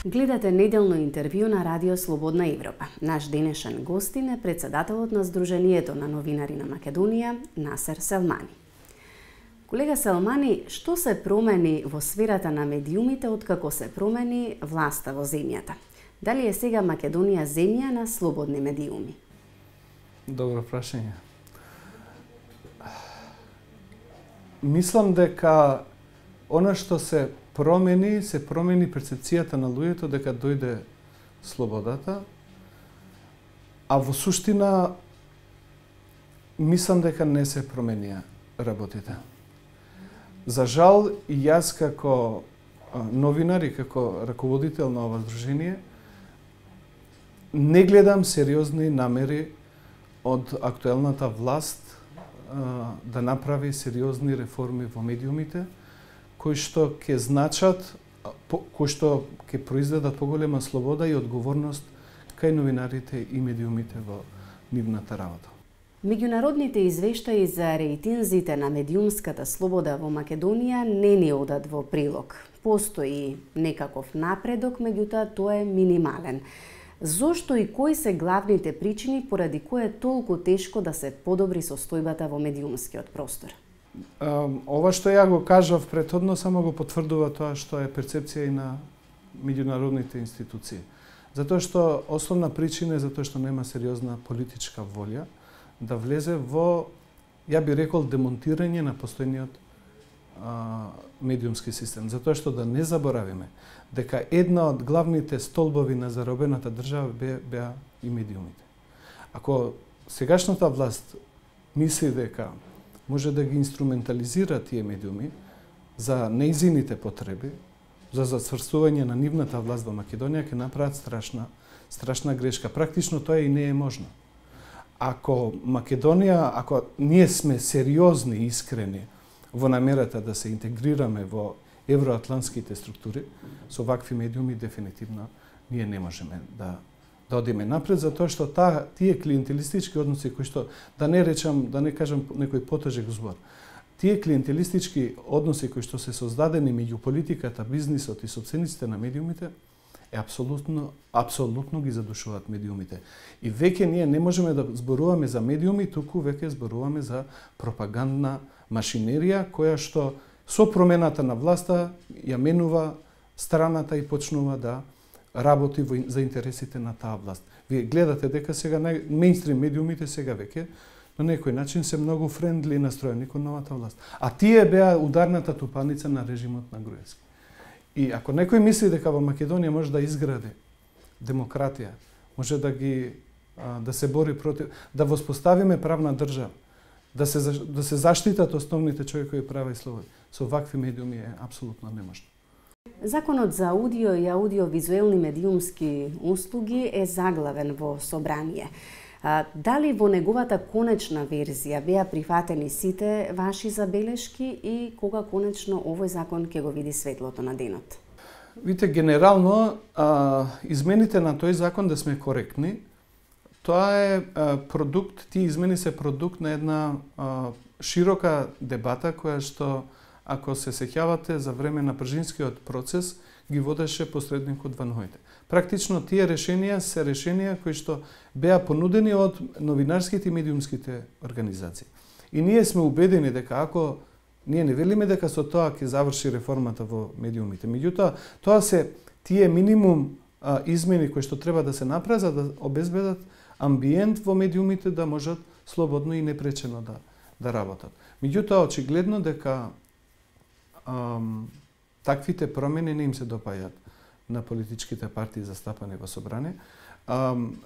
Гледате неделно интервју на Радио Слободна Европа. Наш денешен гостин е председателот на Сдруженијето на новинари на Македонија, Насер Селмани. Колега Селмани, што се промени во сферата на медиумите откако се промени власта во земјата? Дали е сега Македонија земја на слободни медиуми? Добро прашање. Мислам дека она што се промени перцепцијата на луѓето дека дојде слободата, а во суштина мислам дека не се променија работите. За жал, и јас како новинар и како раководител на ова здружение не гледам сериозни намери од актуелната власт да направи сериозни реформи во медиумите, кои што ќе значат, кои што ќе произведат поголема слобода и одговорност кај новинарите и медиумите во нивната работа. Меѓународните извештаи за рейтинзите на медиумската слобода во Македонија не ни одат во прилог. Постои некаков напредок, меѓутоа тој е минимален. Зошто и кои се главните причини поради кои е толку тешко да се подобри состојбата во медиумскиот простор? Ова што ја го кажав претходно само го потврдува тоа што е перцепција и на меѓународните институции. Затоа што основна причина е затоа што нема сериозна политичка волја да влезе во, ја би рекол, демонтирање на постојниот медиумски систем. Затоа што да не заборавиме дека една од главните столбови на заробената држава беа и медиумите. Ако сегашната власт мисли дека може да ги инструментализира тие медиуми за неизините потреби, за зацврстување на нивната власт во Македонија, ќе направат страшна грешка. Практично тоа и не е можно. Ако Македонија, ако ние сме сериозни и искрени во намерата да се интегрираме во евроатлантските структури, со вакви медиуми дефинитивно ние не можеме да одиме напред, затоа што тие клиентелистички односи кои што, да не кажам некој потежок збор, тие клиентелистички односи кои што се создадени меѓу политиката, бизнисот и собствениците на медиумите, апсолутно ги задушуваат медиумите. И веќе ние не можеме да зборуваме за медиуми, туку веќе зборуваме за пропагандна машинерија која што со промената на власта ја менува страната и почнува да работи за интересите на таа власт. Вие гледате дека сега мејнстрим медиумите сега веќе на некој начин се многу френдли настроени кон новата власт. А тие беа ударната тупаница на режимот на Груевски. И ако некој мисли дека во Македонија може да изгради демократија, може да се бори против, да воспоставиме правна држава, да се заштитат основните човекови права и слободи, со вакви медиуми е апсолутно неможно. Законот за аудио и аудиовизуелни медиумски услуги е заглавен во собрание. Дали во неговата конечна верзија беа прифатени сите ваши забелешки и кога конечно овој закон ќе го види светлото на денот? Видите, генерално, измените на тој закон, да сме коректни, тоа е продукт, тие измени се продукт на една широка дебата која што, ако се сеќавате, за време на Пржинскиот процес ги водеше посредникот Ван Хојте. Практично тие решенија се решенија кои што беа понудени од новинарските и медиумските организации. И ние сме убедени дека ако ние не велиме дека со тоа ќе заврши реформата во медиумите, меѓутоа тоа се тие минимум измени кои што треба да се направат за да обезбедат амбиент во медиумите да можат слободно и непречено да работат. Меѓутоа очигледно дека таквите промени не им се допаѓаат на политичките партии застапани во собрание.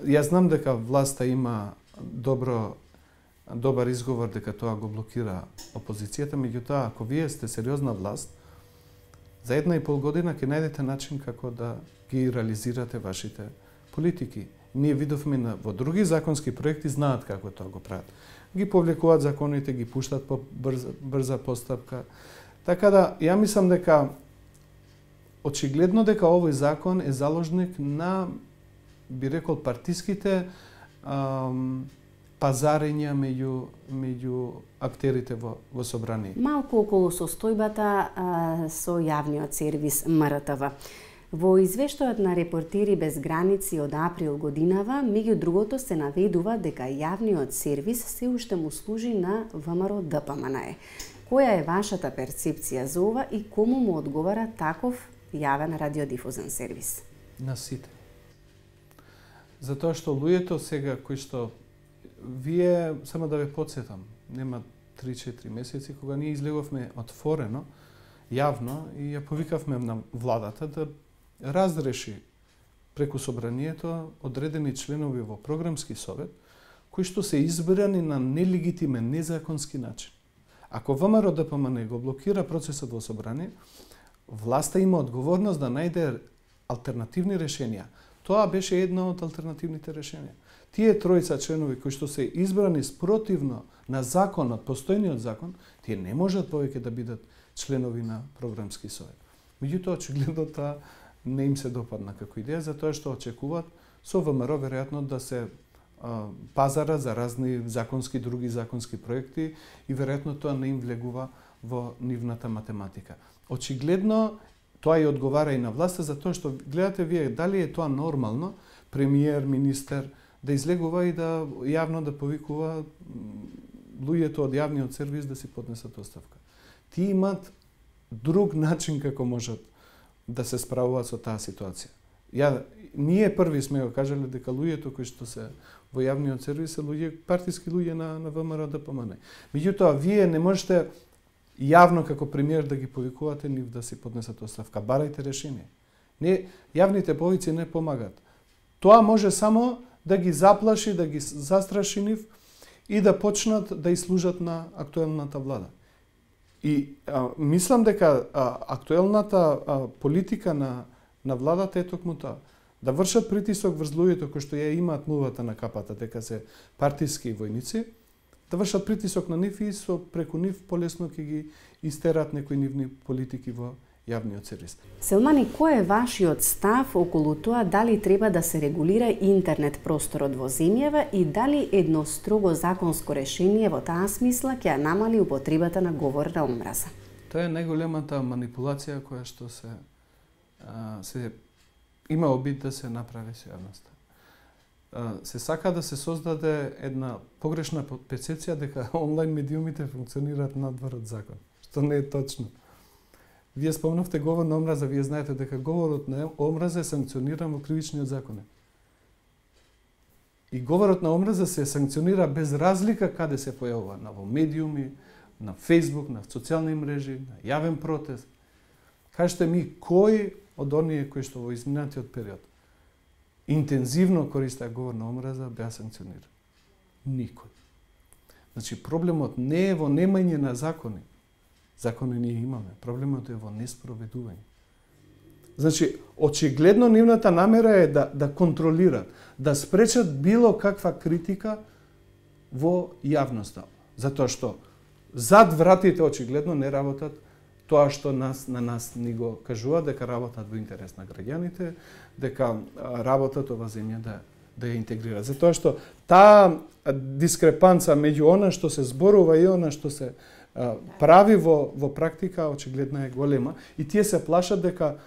Јас знам дека власта има добар изговор дека тоа го блокира опозицијата, меѓутоа ако вие сте сериозна власт, за 1,5 година ќе најдете начин како да ги реализирате вашите политики. Ние видовме во други законски проекти знаат како тоа го прават. Ги повлекуваат законите, ги пуштат по брза постапка. Така да, ја мислам дека очигледно дека овој закон е заложник на би рекол, партиските пазарења меѓу актерите во собрание. Малку околу состојбата со јавниот сервис МРТВ. Во извештајот на Репортери без граници од април годинава, меѓу другото се наведува дека јавниот сервис се уште му служи на ВМРО ДПМНЕ. Која е вашата перцепција за ова и кому му одговара таков јавен радиодифузен сервис? На сите. Затоа што луѓето сега кои што вие, само да ве подсетам, нема 3-4 месеци кога ние излеговме отворено, јавно и ја повикавме на владата да разреши преку собранието одредени членови во програмски совет кои што се избрани на нелегитимен, незаконски начин. Ако ВМРО ДПМН го блокира процесот во собрание, власта има одговорност да најде алтернативни решенија. Тоа беше една од алтернативните решенија. Тие тројца членови кои што се избрани спротивно на законот, постојниот закон, тие не можат повеќе да бидат членови на програмски совет. Меѓутоа, очигледно тоа не им се допадна како идеја, затоа што очекуваат со ВМРО веројатно да се пазара за разни законски, други законски проекти и веројатно тоа не им влегува во нивната математика. Очигледно, тоа и одговара и на власта, затоа што гледате вие дали е тоа нормално, премиер, министер, да излегува и да јавно да повикува луѓето од јавниот сервис да си поднесат оставка. Тие имаат друг начин како можат да се справуваат со таа ситуација. Ние први сме го кажале дека луѓето кои што се во јавниот сервис се луѓе, партиски луѓе на ВМРО ДПМН. Меѓутоа, вие не можете јавно како премиер да ги повикувате нив да си поднесат оставка. Барајте решение. Не, јавните повици не помагаат. Тоа може само да ги заплаши, да ги застраши нив и да почнат да служат на актуелната влада. И мислам дека актуелната политика на владата е токму тоа. Да вршат притисок врз луѓето кои што ја имаат мувата на капата, дека се партиски војници, да вршат притисок на нив и преку нив полесно ќе ги истерат некои нивни политики во јавниот сервис. Селмани, кој е вашиот став околу тоа дали треба да се регулира интернет просторот во земјава и дали едно строго законско решение во таа смисла ќе намали употребата на говор на омраза? Тоа е најголемата манипулација која што се има обид да се направи со јавноста. Се сака да се создаде една погрешна перцепција дека онлайн медиумите функционираат надвор од закон, што не е точно. Вие спомнавте говор на омраза, вие знаете дека говорот на омраза е санкциониран во кривичниот закон. И говорот на омраза се санкционира без разлика каде се појавува, во медиуми, на Facebook, на социјални мрежи, на јавен протест. Кажете ми кој од оние кои што во изминатиот период интензивно користеа говор на омраза беа санкционирани? Никој. Значи проблемот не е во немање на закони. Закони ние имаме. Проблемот е во неспроведување. Значи, очигледно нивната намера е да контролират, да спречат било каква критика во јавноста. Затоа што зад вратите очигледно не работат тоа што на нас ни го кажува, дека работат во интерес на граѓаните, дека работат ова земја да ја интегрира. Затоа што таа дискрепанца меѓу она што се зборува и она што се прави во практика очигледно е голема и тие се плашат дека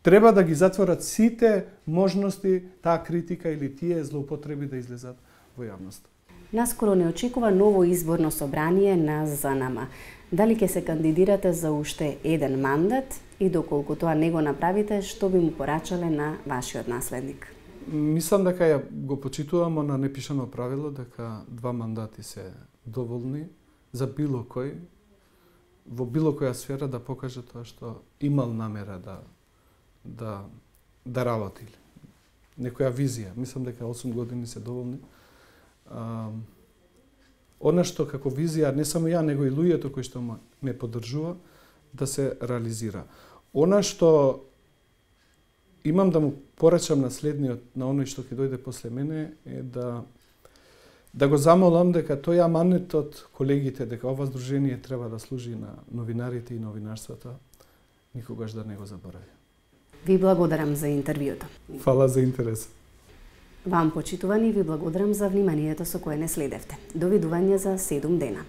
треба да ги затворат сите можности таа критика или тие злоупотреби да излезат во јавноста. Наскоро не очекува ново изборно собрание на ЗНМ. Дали ќе се кандидирате за уште еден мандат и доколку тоа не го направите, што би му порачале на вашиот наследник? Мислам дека ја го почитувам на непишано правило дека 2 мандати се доволни за било кој во било која сфера да покаже тоа што имал намера да работи. Некоја визија. Мислам дека 8 години се доволни. Она што како визија, не само ја, него и луѓето кои што ме поддржува, да се реализира. Она што имам да му порачам на следниот, на оној што ќе дојде после мене, е да го замолам дека тој аманет од колегите, дека ова здружение треба да служи на новинарите и новинарството, никогаш да не го заборави. Ви благодарам за интервјуто. Фала за интерес. Вам, почитувани, ви благодарам за вниманието со кое не следевте. Довидување за 7 дена.